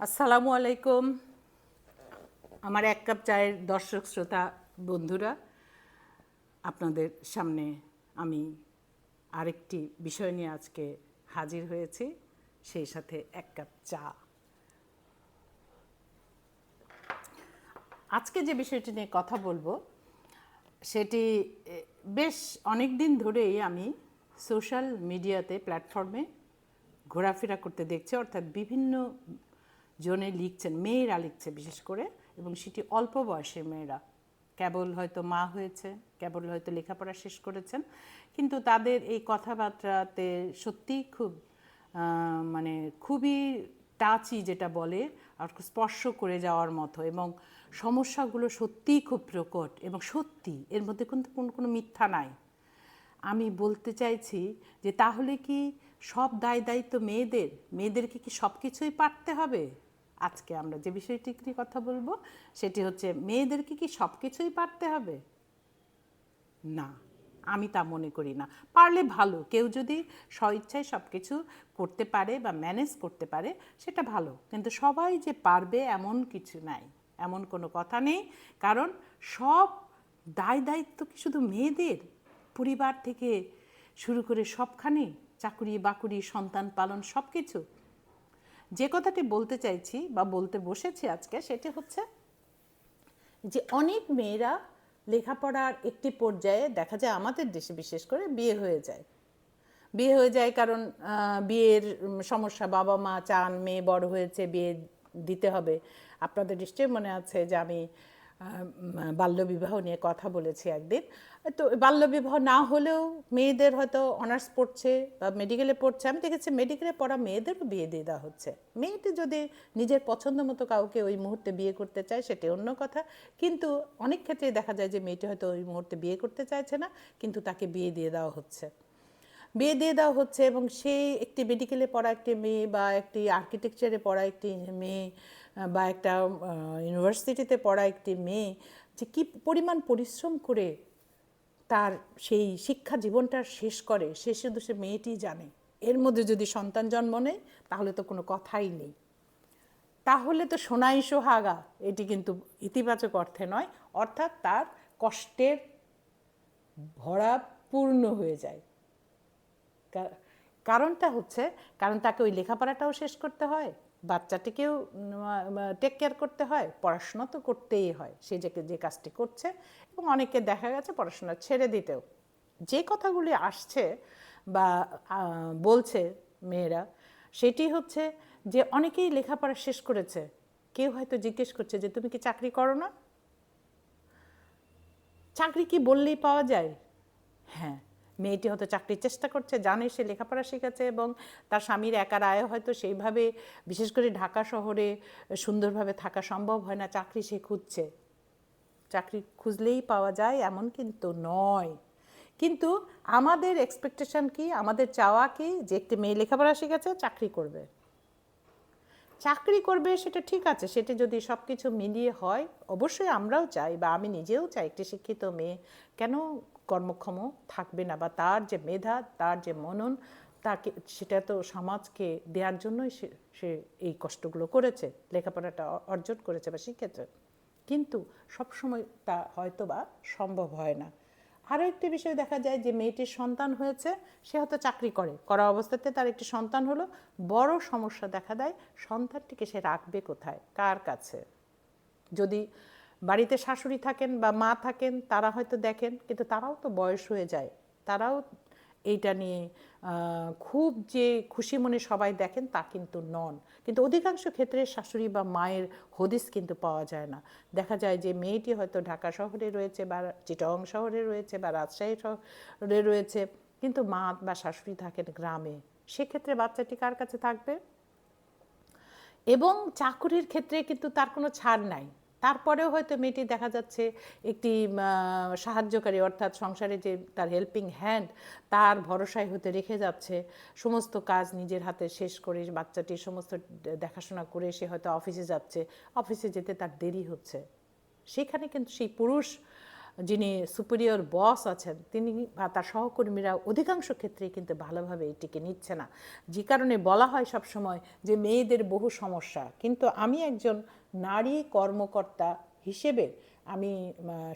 আসসালামু আলাইকুম আমার এক কাপ চায়ের দর্শক শ্রোতা বন্ধুরা, আপনাদের সামনে আমি আরেকটি বিষয় নিয়ে আজকে হাজির হয়েছি, সেই সাথে এক কাপ চা। আজকে যে বিষয়টি নিয়ে কথা বলবো সেটি বেশ অনেক দিন ধরেই আমি সোশ্যাল মিডিয়াতে প্ল্যাটফর্মে ঘোরাফেরা করতে দেখছি, অর্থাৎ বিভিন্ন জনে লিখছেন, মেয়েরা লিখছে বিশেষ করে, এবং সেটি অল্প বয়সের মেয়েরা, কেবল হয়তো মা হয়েছে, কেবল হয়তো লেখাপড়া শেষ করেছেন, কিন্তু তাদের এই কথাবার্তাতে সত্যিই খুব মানে খুবই টাচি, যেটা বলে, আর স্পর্শ করে যাওয়ার মতো, এবং সমস্যাগুলো সত্যিই খুব প্রকট এবং সত্যি, এর মধ্যে কিন্তু কোনো মিথ্যা নাই। আমি বলতে চাইছি যে তাহলে কি সব দায় দায়িত্ব মেয়েদেরকে কি সব কিছুই পারতে হবে? আজকে আমরা যে বিষয়টি নিয়ে কথা বলবো সেটি হচ্ছে, মেয়েদেরকে কি সব কিছুই পারতে হবে? না, আমি তা মনে করি না। পারলে ভালো, কেউ যদি স্বইচ্ছায় সব কিছু করতে পারে বা ম্যানেজ করতে পারে সেটা ভালো, কিন্তু সবাই যে পারবে এমন কিছু নাই, এমন কোনো কথা নেই। কারণ সব দায় দায়িত্ব কি শুধু মেয়েদের? পরিবার থেকে শুরু করে সবখানে, চাকুরি বাকুরি, সন্তান পালন, সব কিছু। যে কথাটি বলতে চাইছি বা বলতে বসেছি আজকে, সেটি হচ্ছে যে অনেক মেয়েরা লেখাপড়ার একটি পর্যায়ে দেখা যায়, আমাদের দেশে বিশেষ করে, বিয়ে হয়ে যায় কারণ বিয়ের সমস্যা, বাবা মা চান মেয়ে বড় হয়েছে, বিয়ে দিতে হবে। আপনাদের নিশ্চয়ই মনে আছে যে আমি বাল্যবিবাহ নিয়ে কথা বলেছি একদিন। তো বাল্যবিবাহ না হলেও মেয়েদের হয়তো অনার্স পড়ছে বা মেডিকেলে পড়ছে, আমি দেখেছি মেডিকেলে পড়া মেয়েদেরও বিয়ে দিয়ে দেওয়া হচ্ছে। মেয়েটি যদি নিজের পছন্দ মতো কাউকে ওই মুহূর্তে বিয়ে করতে চায় সেটি অন্য কথা, কিন্তু অনেক ক্ষেত্রেই দেখা যায় যে মেয়েটি হয়তো ওই মুহূর্তে বিয়ে করতে চাইছে না, কিন্তু তাকে বিয়ে দিয়ে দেওয়া হচ্ছে। এবং সেই একটি মেডিকেলে পড়া একটি মেয়ে বা একটি আর্কিটেকচারে পড়া একটি মেয়ে বা একটা ইউনিভার্সিটিতে পড়া একটি মেয়ে যে কী পরিমাণ পরিশ্রম করে তার সেই শিক্ষা জীবনটা শেষ করে, সে শুধু সে মেয়েটিই জানে। এর মধ্যে যদি সন্তান জন্ম নেয় তাহলে তো কোনো কথাই নেই, তাহলে তো সোনাই সোহাগা, এটি কিন্তু ইতিবাচক অর্থে নয়, অর্থাৎ তার কষ্টের ভরা পূর্ণ হয়ে যায়। কারণটা হচ্ছে, কারণ তাকে ওই লেখাপড়াটাও শেষ করতে হয়, বাচ্চাটিকেও টেক কেয়ার করতে হয়, পড়াশোনা তো করতেই হয় সে যে কাজটি করছে। এবং অনেকে দেখা গেছে পড়াশোনা ছেড়ে দিতেও। যে কথাগুলি আসছে বা বলছে মেয়েরা, সেটি হচ্ছে যে অনেকেই লেখাপড়া শেষ করেছে, কেউ হয়তো জিজ্ঞেস করছে যে তুমি কি চাকরি করো না? চাকরি কি বললেই পাওয়া যায়? হ্যাঁ, মেয়েটি হয়তো চাকরির চেষ্টা করছে, জানে সে লেখাপড়া শিখেছে, এবং তার স্বামীর একার আয় হয়তো সেইভাবে, বিশেষ করে ঢাকা শহরে সুন্দরভাবে থাকা সম্ভব হয় না, চাকরি সে খুঁজছে। চাকরি খুঁজলেই পাওয়া যায় এমন কিন্তু নয়। কিন্তু আমাদের এক্সপেকটেশন কি, আমাদের চাওয়া কি, যে একটি মেয়ে লেখাপড়া শিখেছে চাকরি করবে, সেটা ঠিক আছে, সেটা যদি সব কিছু মিলিয়ে হয়, অবশ্যই আমরাও চাই বা আমি নিজেও চাই একটি শিক্ষিত মেয়ে কেন কর্মক্ষম থাকবে না, বা তার যে মেধা, তার যে মনন, তাকে সেটা তো সমাজকে দেওয়ার জন্যই সে এই কষ্টগুলো করেছে, লেখাপড়াটা অর্জন করেছে বা শিখেছে। কিন্তু সবসময় তা হয়তো বা সম্ভব হয় না। আরও একটি বিষয় দেখা যায় যে মেয়েটির সন্তান হয়েছে, সে হয়তো চাকরি করা অবস্থাতে তার একটি সন্তান হলো, বড় সমস্যা দেখা দেয়, সন্তানটিকে সে রাখবে কোথায়, কার কাছে? যদি বাড়িতে শাশুড়ি থাকেন বা মা থাকেন তারা হয়তো দেখেন, কিন্তু তারাও তো বয়স হয়ে যায়, তারাও এইটা নিয়ে খুব যে খুশি মনে সবাই দেখেন তা কিন্তু নন। কিন্তু অধিকাংশ ক্ষেত্রে শাশুড়ি বা মায়ের হদিস কিন্তু পাওয়া যায় না। দেখা যায় যে মেয়েটি হয়তো ঢাকা শহরে রয়েছে বা চিটাগং শহরে রয়েছে বা রাজশাহী শহরে রয়েছে, কিন্তু মা বা শাশুড়ি থাকেন গ্রামে। সেক্ষেত্রে বাচ্চাটি কার কাছে থাকবে? এবং চাকুরির ক্ষেত্রে কিন্তু তার কোনো ছাড় নাই। তারপরেও হয়তো মেয়েটি দেখা যাচ্ছে একটি সাহায্যকারী, অর্থাৎ সংসারে যে তার হেল্পিং হ্যান্ড, তার ভরসায় হতে রেখে যাচ্ছে, সমস্ত কাজ নিজের হাতে শেষ করে বাচ্চাটির সমস্ত দেখাশোনা করে সে হয়তো অফিসে যাচ্ছে, অফিসে যেতে তার দেরি হচ্ছে। সেখানে কিন্তু সেই পুরুষ যিনি সুপিরিয়র বস আছেন তিনি বা তার সহকর্মীরা অধিকাংশ ক্ষেত্রেই কিন্তু ভালোভাবে এটিকে নিচ্ছে না, যে কারণে বলা হয় সব সময় যে মেয়েদের বহু সমস্যা। কিন্তু আমি একজন নারী কর্মকর্তা হিসেবে, আমি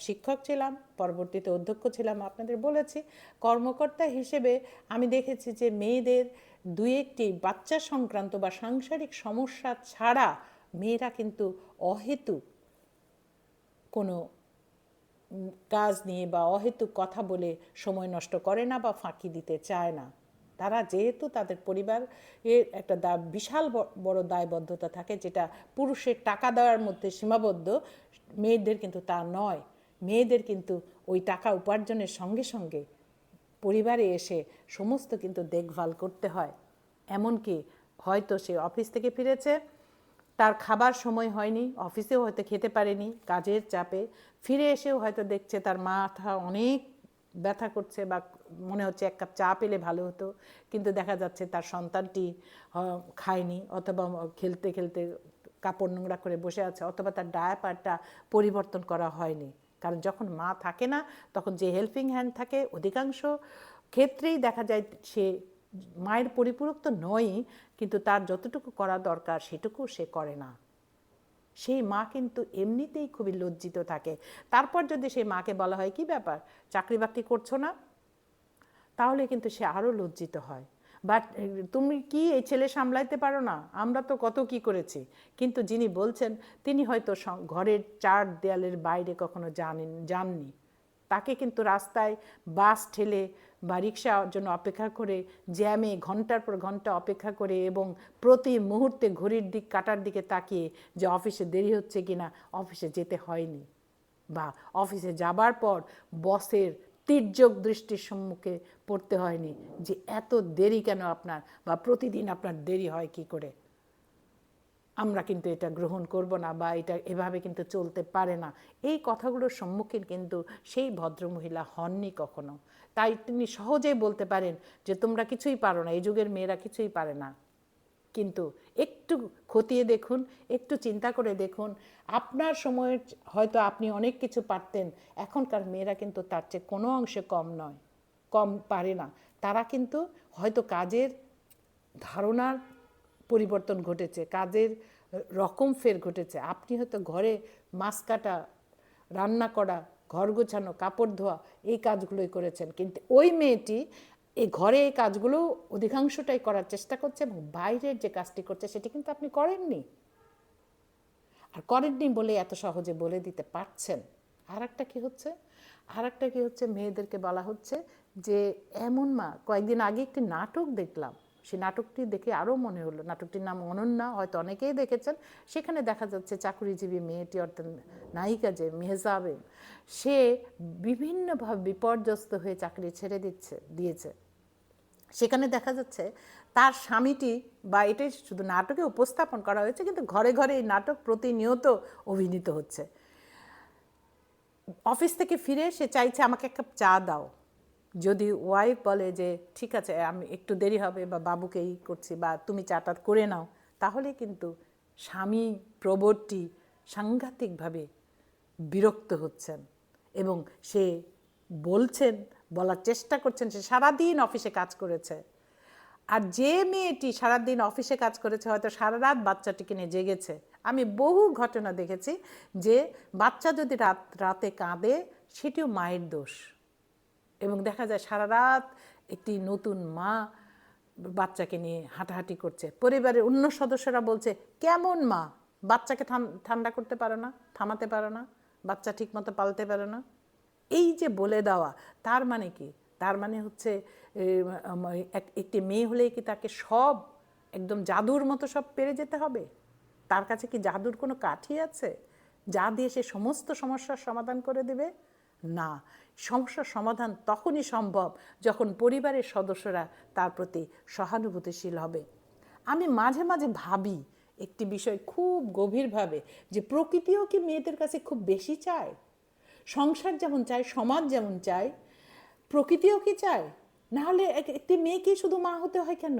শিক্ষক ছিলাম, পরবর্তীতে অধ্যক্ষ ছিলাম, আপনাদের বলেছি, কর্মকর্তা হিসেবে আমি দেখেছি যে মেয়েদের দুই একটি বাচ্চা সংক্রান্ত বা সাংসারিক সমস্যা ছাড়া মেয়েরা কিন্তু অহেতুক কোনো কাজ নিয়ে বা অহেতুক কথা বলে সময় নষ্ট করে না বা ফাঁকি দিতে চায় না। তারা যেহেতু তাদের পরিবার এর একটা বিশাল বড় দায়বদ্ধতা থাকে, যেটা পুরুষের টাকা দেওয়ার মধ্যে সীমাবদ্ধ, মেয়েদের কিন্তু তা নয়। মেয়েদের কিন্তু ওই টাকা উপার্জনের সঙ্গে সঙ্গে পরিবারে এসে সমস্ত কিন্তু দেখভাল করতে হয়। এমনকি হয়তো সে অফিস থেকে ফিরেছে, তার খাবার সময় হয়নি, অফিসেও হয়তো খেতে পারেনি কাজের চাপে, ফিরে এসেও হয়তো দেখছে তার মাথা অনেক ব্যথা করছে বা মনে হচ্ছে এক কাপ চা পেলে ভালো হতো, কিন্তু দেখা যাচ্ছে তার সন্তানটি খায়নি, অথবা খেলতে খেলতে কাপড় নোংরা করে বসে আছে, অথবা তার ডায়াপারটা পরিবর্তন করা হয়নি। কারণ যখন মা থাকে না তখন যে হেল্পিং হ্যান্ড থাকে অধিকাংশ ক্ষেত্রেই দেখা যায় সে মায়ের পরিপূরক তো নয়ই, কিন্তু তার যতটুকু করা দরকার সেটুকু সে করে না। সেই মা কিন্তু এমনিতেই খুবই লজ্জিত থাকে। তারপর যদি সেই মাকে বলা হয় কি ব্যাপার চাকরি বাকরি করছো না, তাহলে কিন্তু সে আরও লজ্জিত হয়। বাট তুমি কি এই ছেলে সামলাইতে পারো না, আমরা তো কত কি করেছি। কিন্তু যিনি বলছেন তিনি হয়তো ঘরের চার দেয়ালের বাইরে কখনো যাননি। তাকে কিন্তু রাস্তায় বাস ঠেলে বা রিক্সার জন্য অপেক্ষা করে, জ্যামে ঘন্টার পর ঘন্টা অপেক্ষা করে, এবং প্রতি মুহূর্তে ঘড়ির দিক কাটার দিকে তাকিয়ে যে অফিসে দেরি হচ্ছে কিনা অফিসে যেতে হয়নি, বা অফিসে যাবার পর বসের তির্যক দৃষ্টির সম্মুখে পড়তে হয়নি যে এত দেরি কেন আপনার, বা প্রতিদিন আপনার দেরি হয় কি করে, আমরা কিন্তু এটা গ্রহণ করব না, বা এটা এভাবে কিন্তু চলতে পারে না। এই কথাগুলোর সম্মুখীন কিন্তু সেই ভদ্রমহিলা হননি কখনো। তাই তিনি সহজেই বলতে পারেন যে তোমরা কিছুই পারো না, এই যুগের মেয়েরা কিছুই পারে না। কিন্তু একটু খতিয়ে দেখুন, একটু চিন্তা করে দেখুন, আপনার সময়ে হয়তো আপনি অনেক কিছু পারতেন, এখনকার মেয়েরা কিন্তু তার চেয়ে কোনো অংশে কম নয়, কম পারে না। তারা কিন্তু হয়তো কাজের ধারণার পরিবর্তন ঘটেছে, কাজের রকম ফের ঘটেছে। আপনি হয়তো ঘরে মাছ কাটা, রান্না করা, ঘর গোছানো, কাপড় ধোয়া এই কাজগুলোই করেছেন, কিন্তু ওই মেয়েটি এই ঘরে এই কাজগুলো অধিকাংশটাই করার চেষ্টা করছে, এবং বাইরের যে কাজটি করছে সেটি কিন্তু আপনি করেননি। আর করেননি বলে এত সহজে বলে দিতে পারছেন। আর একটা কী হচ্ছে, মেয়েদেরকে বলা হচ্ছে যে এমন মা, কয়েকদিন আগে একটি নাটক দেখলাম, সেই নাটকটি দেখে আরও মনে হলো, নাটকটির নাম অনন্যা, হয়তো অনেকেই দেখেছেন। সেখানে দেখা যাচ্ছে চাকুরিজীবী মেয়েটি, অর্থাৎ নায়িকা যে মেহজাবিন, সে বিভিন্নভাবে বিপর্যস্ত হয়ে চাকরি ছেড়ে দিয়েছে। সেখানে দেখা যাচ্ছে তার স্বামীটি, বা এটাই শুধু নাটকে উপস্থাপন করা হয়েছে, কিন্তু ঘরে ঘরে এই নাটক প্রতিনিয়ত অভিনীত হচ্ছে। অফিস থেকে ফিরে সে চাইছে আমাকে এক কাপ চা দাও, যদি ওয়াইফ বলে যে ঠিক আছে আমি একটু দেরি হবে বা বাবুকে এই করছি বা তুমি চাটা করে নাও, তাহলে কিন্তু স্বামী প্রবরটি সাংঘাতিকভাবে বিরক্ত হচ্ছেন, এবং সে বলার চেষ্টা করছেন সে সারাদিন অফিসে কাজ করেছে। আর যে মেয়েটি সারাদিন অফিসে কাজ করেছে হয়তো সারা রাত বাচ্চাটিকে নিয়ে জেগেছে। আমি বহু ঘটনা দেখেছি যে বাচ্চা যদি রাতে কাঁদে সেটিও মায়ের দোষ, এবং দেখা যায় সারা রাত একটি নতুন মা বাচ্চাকে নিয়ে হাঁটাহাঁটি করছে। পরিবারের অন্য সদস্যরা বলছে কেমন মা, বাচ্চাকে ঠান্ডা করতে পারো না, থামাতে পারো না, বাচ্চা ঠিকমতো পালতে পারো না। এই যে বলে দেওয়া, তার মানে কি? তার মানে হচ্ছে একটি মেয়ে হলেই কি তাকে সব একদম জাদুর মতো সব পেরে যেতে হবে? তার কাছে কি জাদুর কোনো কাঠি আছে যা দিয়ে সে সমস্ত সমস্যার সমাধান করে দেবে? না, সমস্যার সমাধান তখনই সম্ভব যখন পরিবারের সদস্যরা তার প্রতি সহানুভূতিশীল হবে। আমি মাঝে মাঝে ভাবি একটি বিষয় খুব গভীরভাবে, যে প্রকৃতিও কি মেয়েদের কাছে খুব বেশি চায়? সংসার যেমন চায়, সমাজ যেমন চায়, প্রকৃতিও কি চায়? নাহলে একটি মেয়েকেই শুধু মা হতে হয় কেন?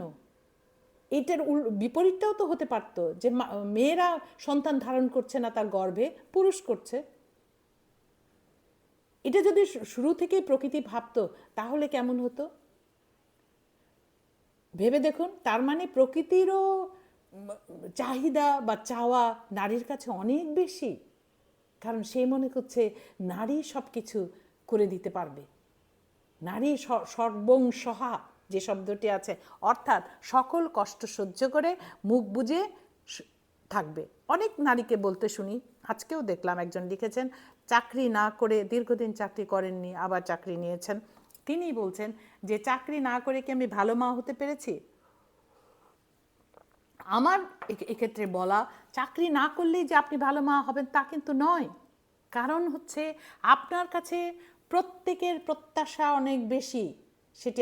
এটার বিপরীতটাও তো হতে পারতো, যে মেয়েরা সন্তান ধারণ করছে না তার গর্ভে, পুরুষ করছে। এটা যদি শুরু থেকেই প্রকৃতি ভাবতো তাহলে কেমন হতো ভেবে দেখুন। তার মানে প্রকৃতিরও চাহিদা বা চাওয়া নারীর কাছে অনেক বেশি, কারণ সে মনে করছে নারী সব কিছু করে দিতে পারবে। নারী সর্বংসহা যে শব্দটি আছে, অর্থাৎ সকল কষ্ট সহ্য করে মুখ বুজে থাকবে। অনেক নারীকে বলতে শুনি, আজকেও দেখলাম একজন লিখেছেন চাকরি না করে, দীর্ঘদিন চাকরি করেননি আবার চাকরি নিয়েছেন, তিনি বলছেন যে চাকরি না করে কি আমি ভালো মা হতে পেরেছি? আমার এক্ষেত্রে বলা, চাকরি না করলেই যে আপনি ভালো মা হবেন তা কিন্তু নয়। কারণ হচ্ছে আপনার কাছে প্রত্যেকের প্রত্যাশা অনেক বেশি। সেটি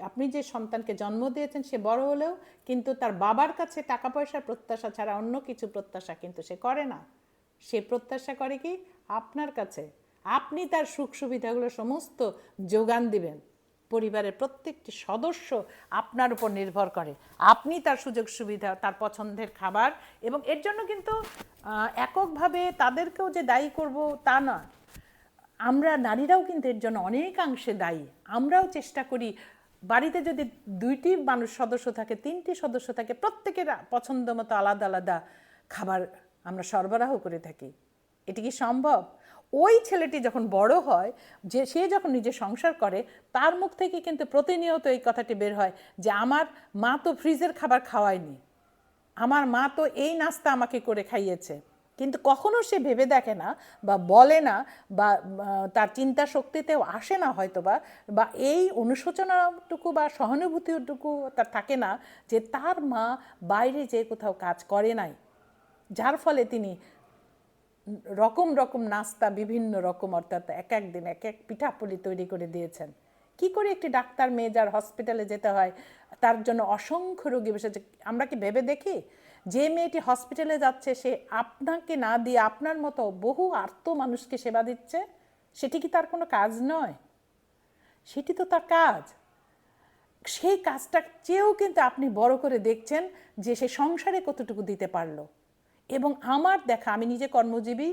আপনি যে সন্তানকে জন্ম দিয়েছেন সে বড় হলেও কিন্তু তার বাবার কাছে টাকা পয়সার প্রত্যাশা ছাড়া অন্য কিছু প্রত্যাশা কিন্তু সে করে না। সে প্রত্যাশা করে কি আপনার কাছে আপনি তার সুখ সুবিধাগুলো সমস্ত যোগান দিবেন। পরিবারের প্রত্যেকটি সদস্য আপনার উপর নির্ভর করে, আপনি তার সুযোগ সুবিধা, তার পছন্দের খাবার, এবং এর জন্য কিন্তু এককভাবে তাদেরকেও যে দায়ী করব তা না, আমরা নারীরাও কিন্তু এর জন্য অনেকাংশে দায়ী। আমরাও চেষ্টা করি বাড়িতে যদি 2টি মানুষ সদস্য থাকে, 3টি সদস্য থাকে, প্রত্যেকের পছন্দ মতো আলাদা আলাদা খাবার আমরা সরবরাহ করে থাকি। এটি কি সম্ভব? ওই ছেলেটি যখন বড় হয়, যে সে যখন নিজে সংসার করে, তার মুখ থেকে কিন্তু প্রতিনিয়ত এই কথাটি বের হয় যে আমার মা তো ফ্রিজের খাবার খাওয়ায়নি, আমার মা তো এই নাস্তা আমাকে করে খাইয়েছে। কিন্তু কখনো সে ভেবে দেখে না বা বলে না বা তার চিন্তা শক্তিতেও আসে না হয়তো বা এই অনুশোচনাটুকু বা সহানুভূতিটুকু তার থাকে না যে তার মা বাইরে যে কোথাও কাজ করে নাই, যার ফলে তিনি রকম রকম নাস্তা বিভিন্ন রকম, অর্থাৎ এক এক দিন এক এক পিঠাপুলি তৈরি করে দিয়েছেন। কি করে একটি ডাক্তার মেয়ে যার হসপিটালে যেতে হয়, তার জন্য অসংখ্য রোগী বসেছে, আমরা কি ভেবে দেখি যে মেয়েটি হসপিটালে যাচ্ছে সে আপনাকে না দিয়ে আপনার মতো বহু আর্ত মানুষকে সেবা দিচ্ছে? সেটি কি তার কোনো কাজ নয়? সেটি তো তার কাজ। সেই কাজটা চেয়েও কিন্তু আপনি বড় করে দেখছেন যে সে সংসারে কতটুকু দিতে পারলো। এবং আমার দেখা, আমি নিজে কর্মজীবী,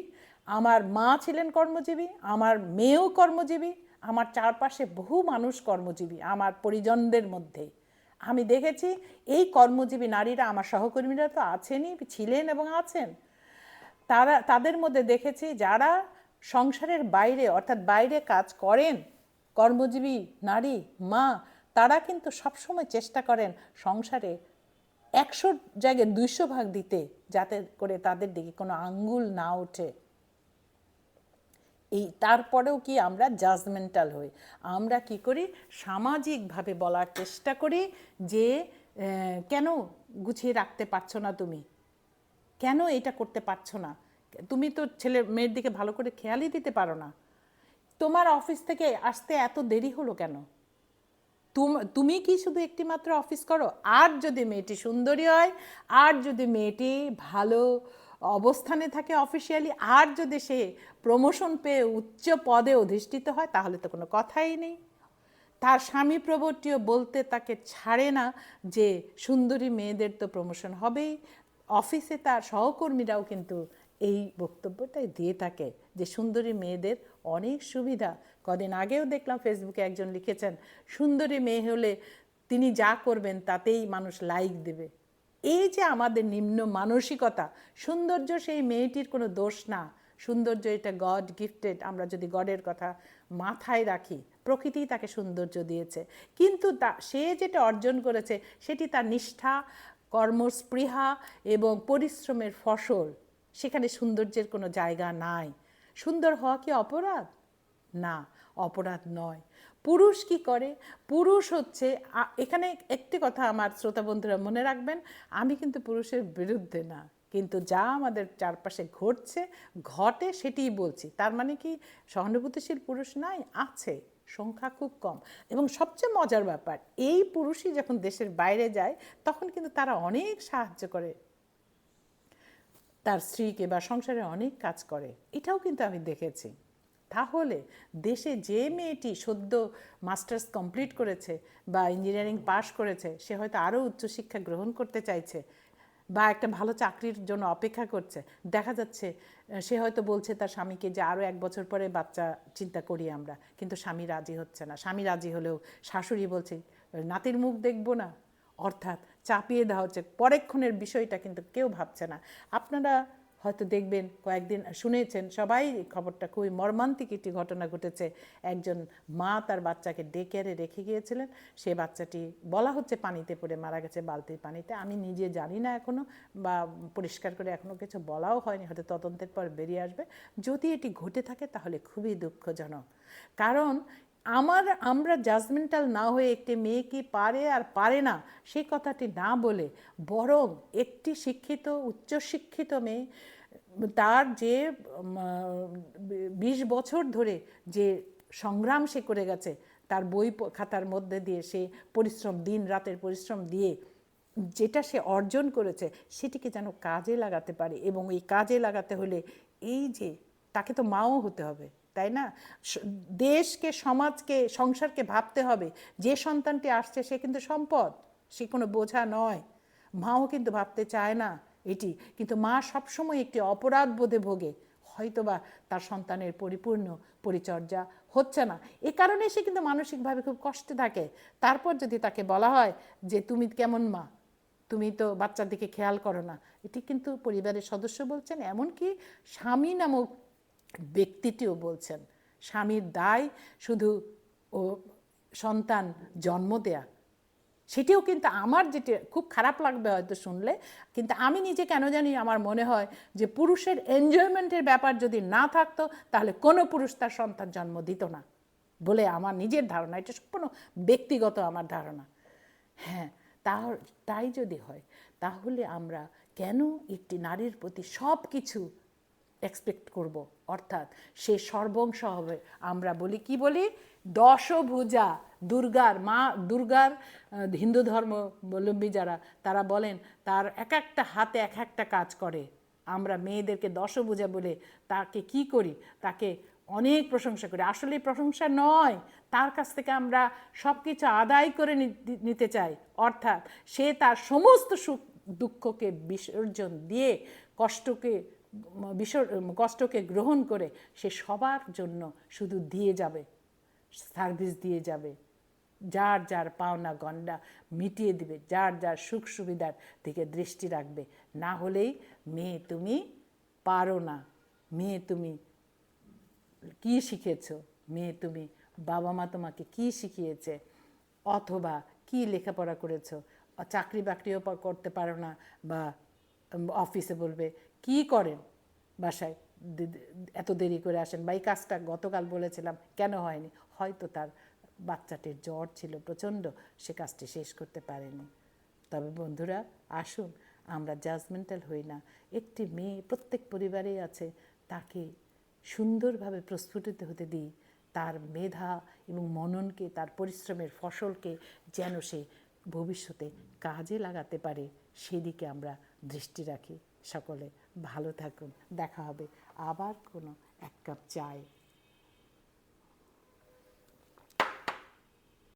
আমার মা ছিলেন কর্মজীবী, আমার মেয়েও কর্মজীবী, আমার চারপাশে বহু মানুষ কর্মজীবী আমার পরিজনদের মধ্যে। আমি দেখেছি এই কর্মজীবী নারীরা, আমার সহকর্মীরা তো আছেনই, ছিলেন এবং আছেন, তাদের মধ্যে দেখেছি যারা সংসারের বাইরে, অর্থাৎ বাইরে কাজ করেন, কর্মজীবী নারী মা, তারা কিন্তু সবসময় চেষ্টা করেন সংসারে 100 জায়গায় 200 ভাগ দিতে, যাতে করে তাদের দিকে কোনো আঙ্গুল না ওঠে। এই তারপরেও কি আমরা জাজমেন্টাল হই? আমরা কি করি? সামাজিকভাবে বলার চেষ্টা করি যে কেন গুছিয়ে রাখতে পারছো না তুমি, কেন এটা করতে পারছো না, তুমি তো ছেলে মেয়ের দিকে ভালো করে খেয়ালই দিতে পারো না, তোমার অফিস থেকে আসতে এত দেরি হলো কেন, তুমি কি শুধু একটি মাত্র অফিস করো? আর যদি মেয়েটি সুন্দরী হয়, আর যদি মেয়েটি ভালো অবস্থানে থাকে অফিসিয়ালি, আর যদি সে প্রমোশন পেয়ে উচ্চ পদে অধিষ্ঠিত হয়, তাহলে তো কোনো কথাই নেই। তার স্বামী প্রবর্তীয় বলতে তাকে ছাড়ে না যে সুন্দরী মেয়েদের তো প্রমোশন হবেই। অফিসে তার সহকর্মীরাও কিন্তু এই বক্তব্যটাই দিয়ে থাকে যে সুন্দরী মেয়েদের অনেক সুবিধা। কদিন আগেও দেখলাম ফেসবুকে একজন লিখেছেন, সুন্দরী মেয়ে হলে তিনি যা করবেন তাতেই মানুষ লাইক দেবে। এই যে আমাদের নিম্ন মানসিকতা, সৌন্দর্য সেই মেয়েটির কোনো দোষ না, সৌন্দর্য এটা গড গিফটেড। আমরা যদি গডের কথা মাথায় রাখি, প্রকৃতি তাকে সৌন্দর্য দিয়েছে, কিন্তু সে যেটা অর্জন করেছে সেটি তার নিষ্ঠা, কর্মস্পৃহা এবং পরিশ্রমের ফসল। সেখানে সৌন্দর্যের কোনো জায়গা নাই। সুন্দর হওয়া কি অপরাধ? না, অপরাধ নয়। পুরুষ কি করে? পুরুষ হচ্ছে, এখানে একটি কথা আমার শ্রোতা বন্ধুরা মনে রাখবেন, আমি কিন্তু পুরুষের বিরুদ্ধে না, কিন্তু যা আমাদের চারপাশে ঘটে সেটিই বলছি। তার মানে কি সহানুভূতিশীল পুরুষ নাই? আছে, সংখ্যা খুব কম। এবং সবচেয়ে মজার ব্যাপার, এই পুরুষই যখন দেশের বাইরে যায় তখন কিন্তু তারা অনেক সাহায্য করে তার স্ত্রীকে, বা সংসারে অনেক কাজ করে, এটাও কিন্তু আমি দেখেছি। তাহলে দেশে যে মেয়েটি সদ্য মাস্টার্স কমপ্লিট করেছে বা ইঞ্জিনিয়ারিং পাশ করেছে, সে হয়তো আরও উচ্চশিক্ষা গ্রহণ করতে চাইছে, বা একটা ভালো চাকরির জন্য অপেক্ষা করছে, দেখা যাচ্ছে সে হয়তো বলছে তার স্বামীকে যে আরও 1 বছর পরে বাচ্চা চিন্তা করি আমরা, কিন্তু স্বামী রাজি হচ্ছে না। স্বামী রাজি হলেও শাশুড়ি বলছে নাতির মুখ দেখবো না, অর্থাৎ চাপিয়ে দেওয়া হচ্ছে। পরেক্ষণের বিষয়টা কিন্তু কেউ ভাবছে না। আপনারা হয়তো দেখবেন, কয়েকদিন শুনেছেন সবাই খবরটা, খুবই মর্মান্তিক একটি ঘটনা ঘটেছে। একজন মা তার বাচ্চাকে ডে কেয়ারে রেখে গিয়েছিলেন, সে বাচ্চাটি বলা হচ্ছে পানিতে পড়ে মারা গেছে, বালতির পানিতে। আমি নিজে জানি না এখনও, বা পরিষ্কার করে এখনও কিছু বলাও হয়নি, হয়তো তদন্তের পর বেরিয়ে আসবে। যদি এটি ঘটে থাকে তাহলে খুবই দুঃখজনক। কারণ আমরা জাজমেন্টাল না হয়ে একটি মেয়ে কি পারে আর পারে না সেই কথাটি না বলে, বরং একটি শিক্ষিত উচ্চশিক্ষিত মেয়ে, তার যে 20 বছর ধরে যে সংগ্রাম সে করে গেছে, তার বই খাতার মধ্যে দিয়ে সে পরিশ্রম, দিন রাতের পরিশ্রম দিয়ে যেটা সে অর্জন করেছে, সেটিকে যেন কাজে লাগাতে পারে। এবং এই কাজে লাগাতে হলে এই যে তাকে তো মাও হতে হবে, তাই না? দেশকে, সমাজকে, সংসারকে ভাবতে হবে। যে সন্তানটি আসছে সে কিন্তু সম্পদ, সে কোনো বোঝা নয়। মাও কিন্তু ভাবতে চায় না এটি, কিন্তু মা সবসময় একটি অপরাধ বোধে ভোগে, হয়তোবা তার সন্তানের পরিপূর্ণ পরিচর্যা হচ্ছে না। এ কারণে সে কিন্তু মানসিকভাবে খুব কষ্টে থাকে। তারপর যদি তাকে বলা হয় যে তুমি কেমন মা, তুমি তো বাচ্চার দিকে খেয়াল করো না, এটি কিন্তু পরিবারের সদস্য বলছেন, এমনকি স্বামী নামক ব্যক্তিটিও বলছেন। স্বামীর দায় শুধু ও সন্তান জন্ম দেয়া, সেটিও কিন্তু আমার যেটা খুব খারাপ লাগবে হয়তো শুনলে, কিন্তু আমি নিজে কেন জানি আমার মনে হয় যে পুরুষের এনজয়মেন্টের ব্যাপার যদি না থাকতো তাহলে কোনো পুরুষ তার সন্তান জন্ম দিত না বলে আমার নিজের ধারণা। এটা সম্পূর্ণ ব্যক্তিগত আমার ধারণা। হ্যাঁ, তাই যদি হয় তাহলে আমরা কেন একটি নারীর প্রতি সব কিছু এক্সপেক্ট করব, অর্থাৎ সে সর্বংশ হবে। আমরা বলি, কি বলি, দশভুজা দুর্গার মা, দুর্গার হিন্দু ধর্মাবলম্বী যারা, তারা বলেন তার এক একটা হাতে এক একটা কাজ করে। আমরা মেয়েদেরকে দশভুজা বলে তাকে কি করি, তাকে অনেক প্রশংসা করি। আসলে প্রশংসা নয়, তার কাছ থেকে আমরা সব কিছু আদায় করে নিতে চাই। অর্থাৎ সে তার সমস্ত সুখ দুঃখকে বিসর্জন দিয়ে, কষ্টকে গ্রহণ করে সে সবার জন্য শুধু দিয়ে যাবে, সার্ভিস দিয়ে যাবে, যার যার পাওনা গণ্ডা মিটিয়ে দিবে, যার যার সুখ সুবিধার দিকে দৃষ্টি রাখবে। না হলেই মেয়ে তুমি পারো না, মেয়ে তুমি কি শিখেছ, মেয়ে তুমি বাবা মা তোমাকে কি শিখিয়েছে, অথবা কি লেখাপড়া করেছো, চাকরি বাকরিও করতে পারো না, বা অফিসে বলবে কি করেন বাসায় এত দেরি করে আসেন, বা এই কাজটা গতকাল বলেছিলাম কেন হয়নি। হয়তো তার বাচ্চাটির জ্বর ছিল প্রচণ্ড, সে কাজটি শেষ করতে পারেনি। তবে বন্ধুরা, আসুন আমরা জাজমেন্টাল হই না। একটি মেয়ে প্রত্যেক পরিবারেই আছে, তাকে সুন্দরভাবে প্রস্ফুটিত হতে দিই, তার মেধা এবং মননকে, তার পরিশ্রমের ফসলকে যেন সে ভবিষ্যতে কাজে লাগাতে পারে, সেদিকে আমরা দৃষ্টি রাখি। সকলে ভালো থাকুন, দেখা হবে আবার কোনো এক কাপ চায়।